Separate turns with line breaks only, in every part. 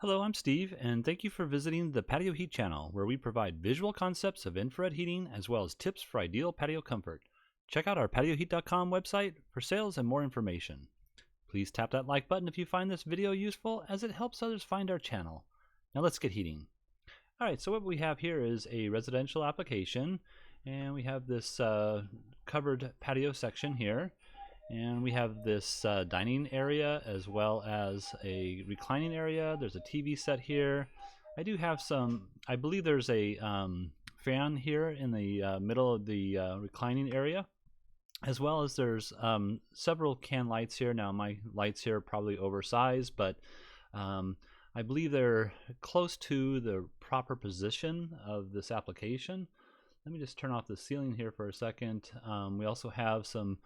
Hello, I'm Steve, and thank you for visiting the Patio Heat channel, where we provide visual concepts of infrared heating as well as tips for ideal patio comfort. Check out our patioheat.com website for sales and more information. Please tap that like button if you find this video useful, as it helps others find our channel. Now let's get heating. Alright, so what we have here is a residential application, and we have this covered patio section here. And we have this dining area as well as a reclining area. There's a TV set here. I do have I believe there's a fan here in the middle of the reclining area, as well as there's several can lights here. Now my lights here are probably oversized, but I believe they're close to the proper position of this application. Let me just turn off the ceiling here for a second. We also have some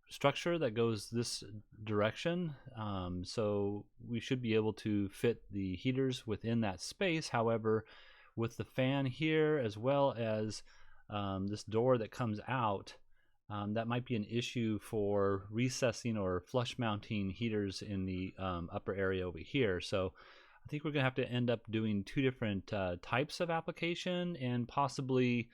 structure that goes this direction, so we should be able to fit the heaters within that space. However, with the fan here as well as this door that comes out, that might be an issue for recessing or flush mounting heaters in the upper area over here. So I think we're gonna have to end up doing two different types of application, and possibly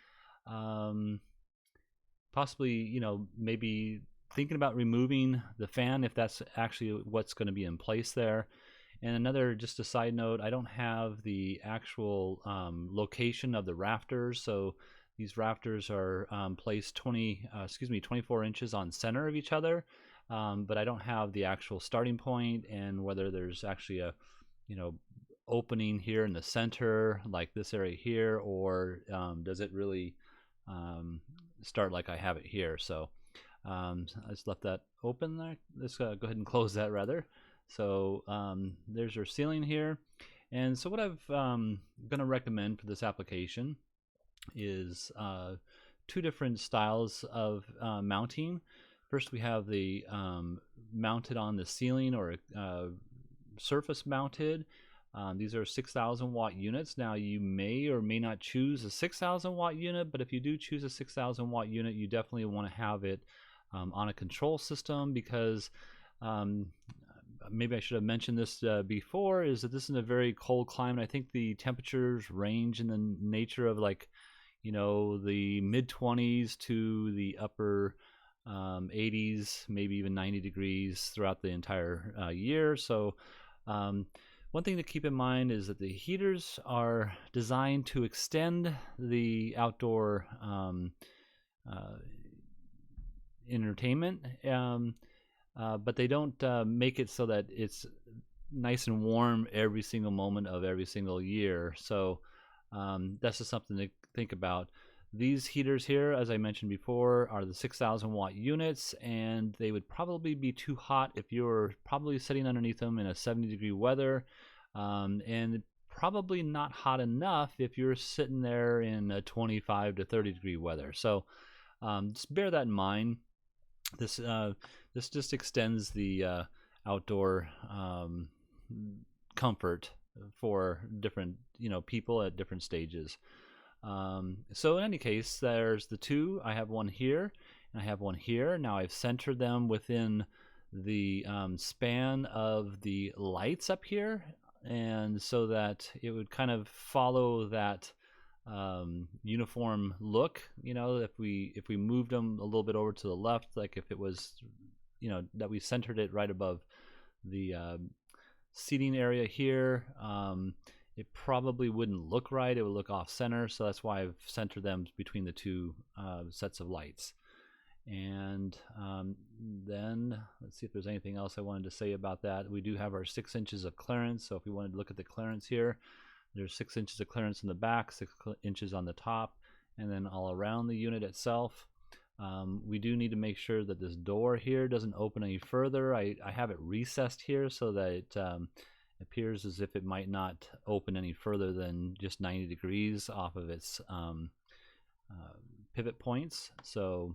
maybe thinking about removing the fan if that's actually what's going to be in place there. And another, just a side note, I don't have the actual location of the rafters. So these rafters are placed 24 inches on center of each other, but I don't have the actual starting point, and whether there's actually a opening here in the center like this area here, or does it really start like I have it here. So I just left that open there. Let's go ahead and close that rather. So there's our ceiling here. And so what I've going to recommend for this application is two different styles of mounting. First, we have the mounted on the ceiling, or surface mounted. These are 6,000 watt units. Now you may or may not choose a 6,000 watt unit, but if you do choose a 6,000 watt unit, you definitely want to have it on a control system, because maybe I should have mentioned this before, is that this is a very cold climate. I think the temperatures range in the nature of the mid 20s to the upper 80s, maybe even 90 degrees throughout the entire year. So one thing to keep in mind is that the heaters are designed to extend the outdoor entertainment, but they don't make it so that it's nice and warm every single moment of every single year. So that's just something to think about. These heaters here, as I mentioned before, are the 6,000 watt units, and they would probably be too hot if you're probably sitting underneath them in a 70-degree weather, and probably not hot enough if you're sitting there in a 25 to 30-degree weather. So just bear that in mind. This just extends the outdoor comfort for different people at different stages. So in any case, there's the two. I have one here and I have one here. Now I've centered them within the span of the lights up here, and so that it would kind of follow that uniform look. If we moved them a little bit over to the left, like if it was that we centered it right above the seating area here, it probably wouldn't look right. It would look off center, so that's why I've centered them between the two sets of lights. And then let's see if there's anything else I wanted to say about that. We do have our 6 inches of clearance, so if we wanted to look at the clearance here, there's 6 inches of clearance in the back, 6 inches on the top, and then all around the unit itself. We do need to make sure that this door here doesn't open any further. I have it recessed here so that it appears as if it might not open any further than just 90 degrees off of its pivot points. So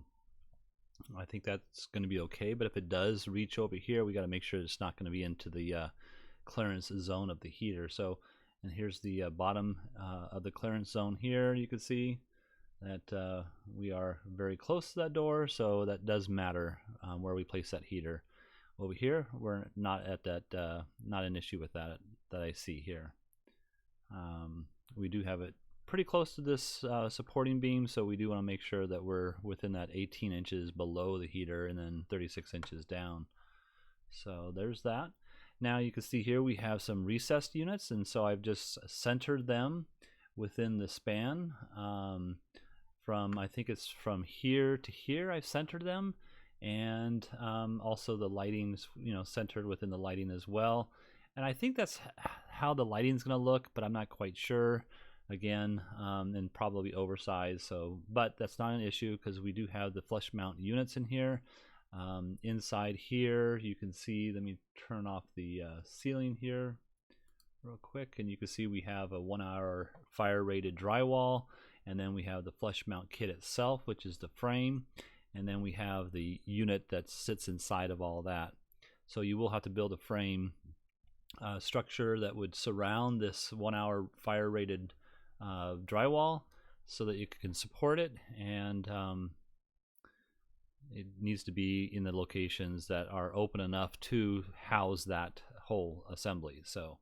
I think that's going to be okay, but if it does reach over here, we got to make sure it's not going to be into the clearance zone of the heater. So, and here's the bottom of the clearance zone here. You can see that we are very close to that door, so that does matter where we place that heater. over here, we're not at that, not an issue with that I see here. We do have it pretty close to this supporting beam, so we do want to make sure that we're within that 18 inches below the heater and then 36 inches down. So there's that. Now you can see here we have some recessed units, and so I've just centered them within the span. From, I think it's from here to here, I've centered them, and also the lighting's, you know, centered within the lighting as well. And I think that's how the lighting's going to look, but I'm not quite sure. Again, and probably oversized. So, but that's not an issue because we do have the flush mount units in here. Inside here, you can see. Let me turn off the ceiling here real quick, and you can see we have a 1-hour fire rated drywall, and then we have the flush mount kit itself, which is the frame, and then we have the unit that sits inside of all that. So you will have to build a frame structure that would surround this 1-hour fire rated drywall so that you can support it, and it needs to be in the locations that are open enough to house that whole assembly. So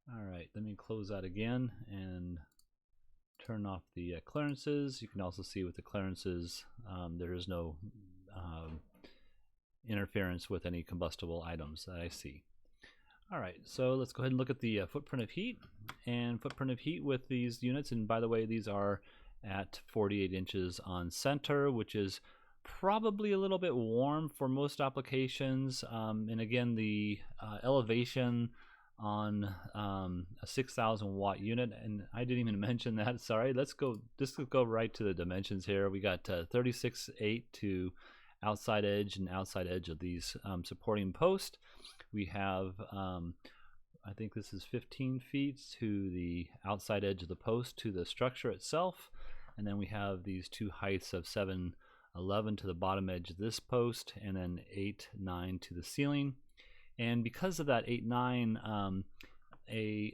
all right, let me close that again and turn off the clearances. You can also see with the clearances there is no interference with any combustible items that I see. All right, so let's go ahead and look at the footprint of heat. And footprint of heat with these units, and by the way, these are at 48 inches on center, which is probably a little bit warm for most applications. And again, the elevation on a 6,000 watt unit, and I didn't even mention that, sorry. Let's go right to the dimensions here. We got 36.8 to outside edge and outside edge of these supporting posts. We have, I think this is 15 feet to the outside edge of the post to the structure itself. And then we have these two heights of 7.11 to the bottom edge of this post, and then 8.9 to the ceiling. And because of that 8.9, a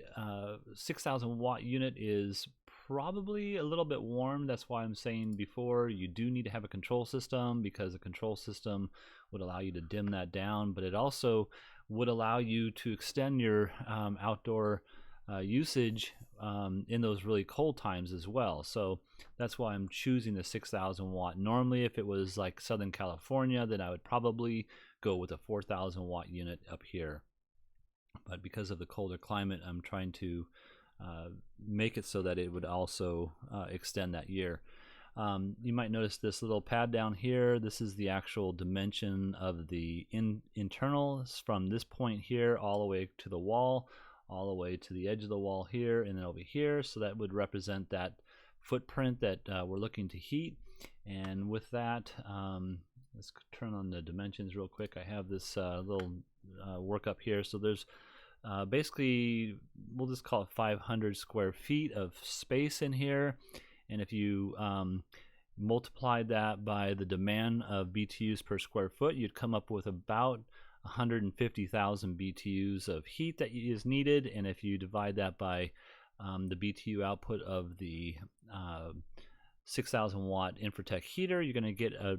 6,000 watt unit is probably a little bit warm. That's why I'm saying before, you do need to have a control system, because a control system would allow you to dim that down, but it also would allow you to extend your outdoor usage in those really cold times as well. So that's why I'm choosing the 6,000 watt. Normally, if it was like Southern California, then I would probably go with a 4,000 watt unit up here. But because of the colder climate, I'm trying to make it so that it would also extend that year. You might notice this little pad down here. This is the actual dimension of the internals from this point here all the way to the wall, all the way to the edge of the wall here, and then over here. So that would represent that footprint that we're looking to heat. And with that, let's turn on the dimensions real quick. I have this little work up here. So there's basically, we'll just call it 500 square feet of space in here. And if you multiply that by the demand of BTUs per square foot, you'd come up with about 150,000 BTUs of heat that is needed. And if you divide that by the BTU output of the 6,000 watt Infratech heater, you're going to get a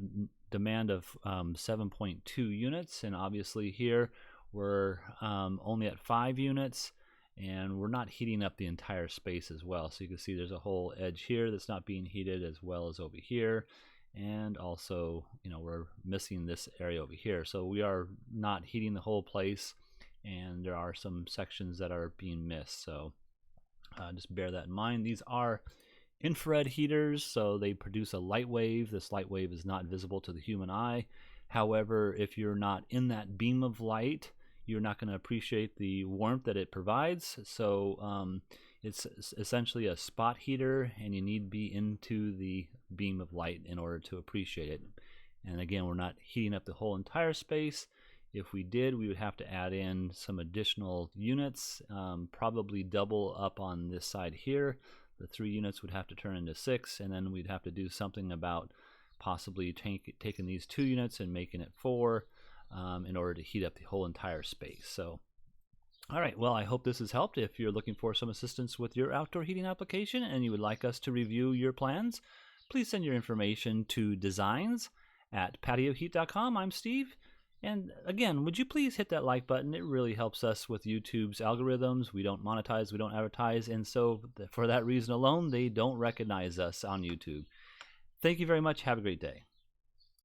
demand of 7.2 units. And obviously here we're only at 5 units. And we're not heating up the entire space as well. So you can see there's a whole edge here that's not being heated, as well as over here. And also, you know, we're missing this area over here. So we are not heating the whole place, and there are some sections that are being missed. So just bear that in mind. These are infrared heaters, so they produce a light wave. This light wave is not visible to the human eye. However, if you're not in that beam of light, you're not going to appreciate the warmth that it provides. So it's essentially a spot heater, and you need to be into the beam of light in order to appreciate it. And again, we're not heating up the whole entire space. If we did, we would have to add in some additional units, probably double up on this side here. The 3 units would have to turn into 6, and then we'd have to do something about possibly taking these 2 units and making it 4. In order to heat up the whole entire space. So, all right, well, I hope this has helped. If you're looking for some assistance with your outdoor heating application and you would like us to review your plans, please send your information to designs@patioheat.com. I'm Steve. And again, would you please hit that like button? It really helps us with YouTube's algorithms. We don't monetize, we don't advertise, and so for that reason alone, they don't recognize us on YouTube. Thank you very much. Have a great day.